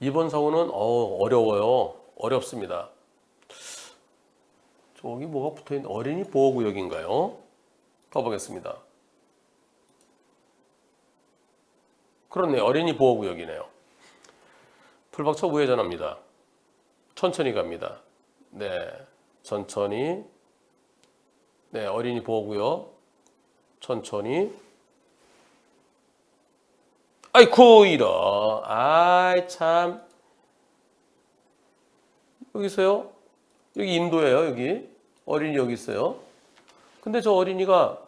이번 사고는 어려워요. 어렵습니다. 저기 뭐가 붙어있는 어린이 보호구역인가요? 가보겠습니다. 그렇네요. 어린이 보호구역이네요. 풀박차 우회전합니다. 천천히 갑니다. 네, 천천히. 네, 어린이 보호구역. 천천히. 아이쿠, 이런. 아이, 참. 여기 있어요. 여기 인도예요, 여기. 어린이 여기 있어요. 근데 저 어린이가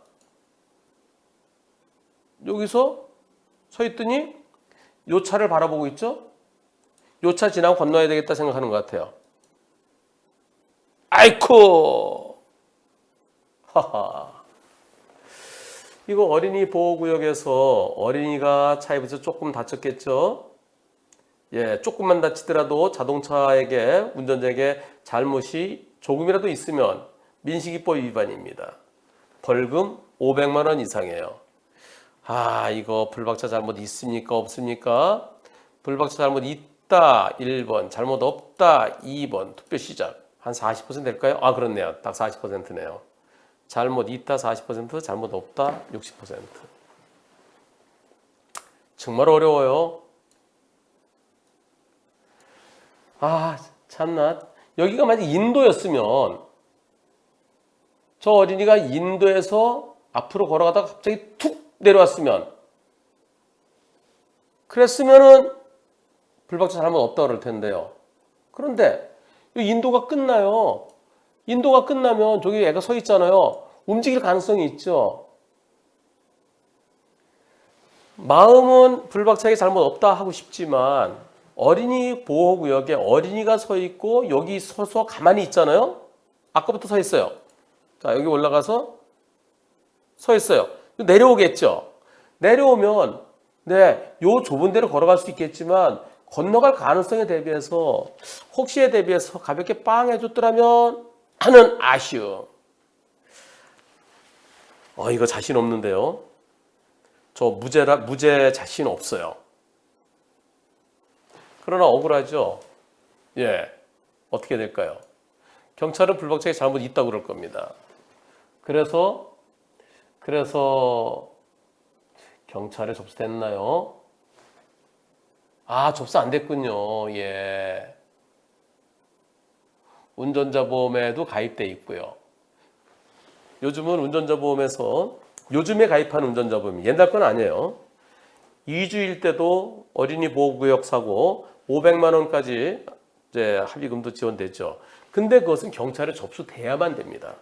여기서 서 있더니 요 차를 바라보고 있죠? 요 차 지나고 건너야 되겠다 생각하는 것 같아요. 아이쿠! 하하. 이거 어린이 보호구역에서 어린이가 차에 부딪혀 조금 다쳤겠죠? 예, 조금만 다치더라도 자동차에게, 운전자에게 잘못이 조금이라도 있으면 민식이법 위반입니다. 벌금 500만 원 이상이에요. 아, 이거 불박차 잘못 있습니까? 없습니까? 불박차 잘못 있다. 1번. 잘못 없다. 2번. 투표 시작. 한 40% 될까요? 아, 그렇네요. 딱 40%네요. 잘못 있다 40%, 잘못 없다 60%. 정말 어려워요. 아, 참나. 여기가 만약 인도였으면 저 어린이가 인도에서 앞으로 걸어가다가 갑자기 툭 내려왔으면 그랬으면은 불박차 잘못 없다고 그럴 텐데요. 그런데 인도가 끝나요. 인도가 끝나면 저기 애가 서 있잖아요. 움직일 가능성이 있죠. 마음은 불박차에게 잘못 없다 하고 싶지만 어린이 보호구역에 어린이가 서 있고 여기 서서 가만히 있잖아요. 아까부터 서 있어요. 자, 여기 올라가서 서 있어요. 내려오겠죠. 내려오면 네, 요 좁은 데로 걸어갈 수 있겠지만 건너갈 가능성에 대비해서 혹시에 대비해서 가볍게 빵 해줬더라면 하는 아쉬움. 이거 자신 없는데요. 저 무죄 자신 없어요. 그러나 억울하죠. 예, 어떻게 될까요? 경찰은 불박차에 잘못 있다고 그럴 겁니다. 그래서 경찰에 접수됐나요? 아, 접수 안 됐군요. 예. 운전자 보험에도 가입돼 있고요. 요즘은 운전자 보험에서 요즘에 가입한 운전자 보험, 옛날 건 아니에요. 2주일 때도 어린이 보호구역 사고 500만 원까지 이제 합의금도 지원됐죠. 근데 그것은 경찰에 접수돼야만 됩니다.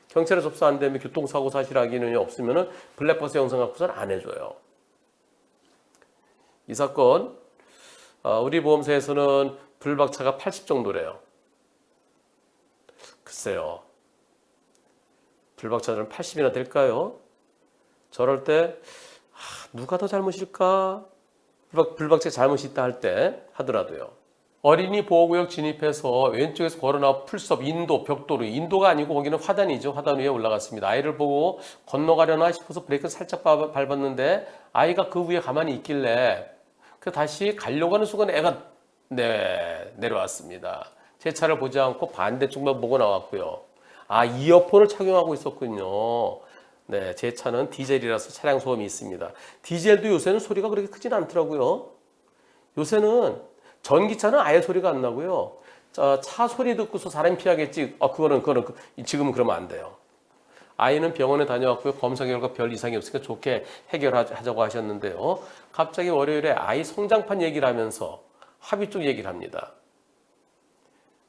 경찰에 접수 안 되면 교통사고 사실 확인이 없으면 블랙박스 영상 갖고서는 안 해줘요. 이 사건 우리 보험사에서는 불박차가 80 정도래요. 글쎄요. 불박차는 80이나 될까요? 저럴 때 누가 더 잘못일까? 불박차 잘못이 있다 할 때 하더라도요. 어린이 보호구역 진입해서 왼쪽에서 걸어나와 풀숲 인도 벽도로, 인도가 아니고 거기는 화단이죠. 화단 위에 올라갔습니다. 아이를 보고 건너가려나 싶어서 브레이크를 살짝 밟았는데 아이가 그 위에 가만히 있길래 다시 가려고 하는 순간에 애가 내려왔습니다. 제 차를 보지 않고 반대쪽만 보고 나왔고요. 아, 이어폰을 착용하고 있었군요. 네, 제 차는 디젤이라서 차량 소음이 있습니다. 디젤도 요새는 소리가 그렇게 크진 않더라고요. 요새는 전기차는 아예 소리가 안 나고요. 차 소리 듣고서 사람이 피하겠지. 그거는 지금은 그러면 안 돼요. 아이는 병원에 다녀왔고요. 검사 결과 별 이상이 없으니까 좋게 해결하자고 하셨는데요. 갑자기 월요일에 아이 성장판 얘기를 하면서 합의 쪽 얘기를 합니다.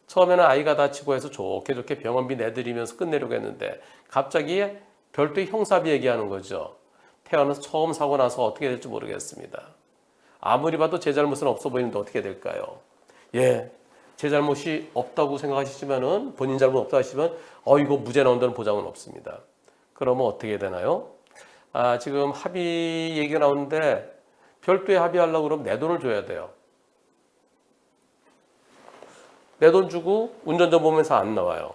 처음에는 아이가 다치고 해서 좋게 병원비 내드리면서 끝내려고 했는데 갑자기 별도의 형사비 얘기하는 거죠. 태어나서 처음 사고 나서 어떻게 될지 모르겠습니다. 아무리 봐도 제 잘못은 없어 보이는데 어떻게 될까요? 예, 제 잘못이 없다고 생각하시지만은 본인 잘못 없다 하시면 이거 무죄 나온다는 보장은 없습니다. 그러면 어떻게 되나요? 지금 합의 얘기가 나오는데 별도의 합의하려고 그러면 내 돈을 줘야 돼요. 내 돈 주고 운전자 보면서 안 나와요.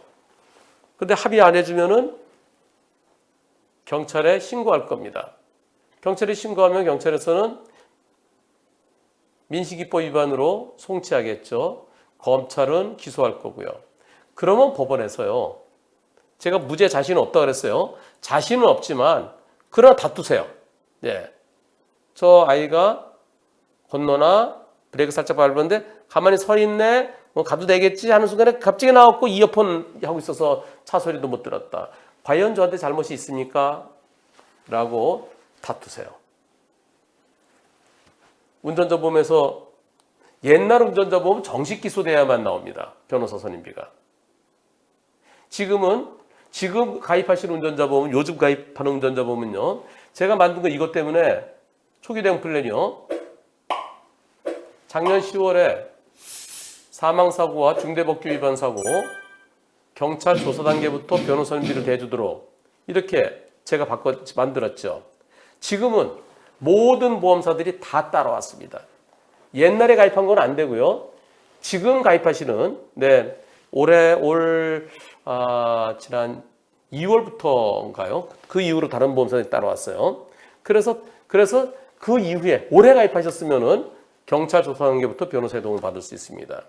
근데 합의 안 해주면은 경찰에 신고할 겁니다. 경찰에 신고하면 경찰에서는 민식이법 위반으로 송치하겠죠. 검찰은 기소할 거고요. 그러면 법원에서요. 제가 무죄 자신은 없다 그랬어요. 자신은 없지만 그러나 다투세요. 예. 저 아이가 건너나 브레이크 살짝 밟았는데 가만히 서 있네. 뭐 가도 되겠지 하는 순간에 갑자기 나왔고 이어폰 하고 있어서 차 소리도 못 들었다. 과연 저한테 잘못이 있습니까? 라고 다투세요. 운전자 보험에서 옛날 운전자 보험 정식 기소돼야만 나옵니다. 변호사 선임비가. 지금 가입하시는 운전자 보험은 요즘 가입하는 운전자 보험은요. 제가 만든 거 이것 때문에 초기 대응 플랜이요. 작년 10월에 사망사고와 중대법규 위반 사고 경찰 조사 단계부터 변호사 선임비를 대주도록 이렇게 제가 만들었죠. 지금은 모든 보험사들이 다 따라왔습니다. 옛날에 가입한 건 안 되고요. 지금 가입하시는 지난 2월부터인가요? 그 이후로 다른 보험사들이 따라왔어요. 그래서 그 이후에 올해 가입하셨으면은 경찰 조사 단계부터 변호사의 도움을 받을 수 있습니다.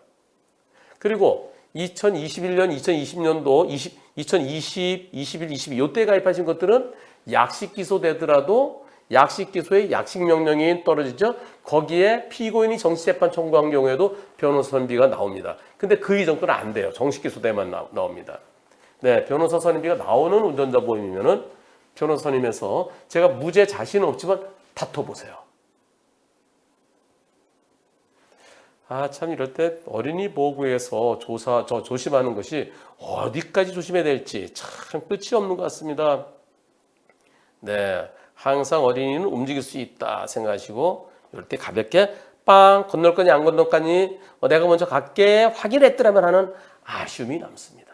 그리고 2021년, 2020년도, 2020, 21, 22 이때 가입하신 것들은 약식 기소되더라도 약식 기소의 약식 명령이 떨어지죠. 거기에 피고인이 정식재판 청구한 경우에도 변호사 선임비가 나옵니다. 근데 그 이정도는 안 돼요. 정식 기소돼만 나옵니다. 네, 변호사 선임비가 나오는 운전자 보험이면은 변호사 선임에서 제가 무죄 자신은 없지만 다퉈보세요. 참 이럴 때 어린이 보호구에서 조심하는 것이 어디까지 조심해야 될지 참 끝이 없는 것 같습니다. 네, 항상 어린이는 움직일 수 있다 생각하시고 이럴 때 가볍게 빵 건널 거니 안 건널 거니 내가 먼저 갈게 확인했더라면 하는 아쉬움이 남습니다.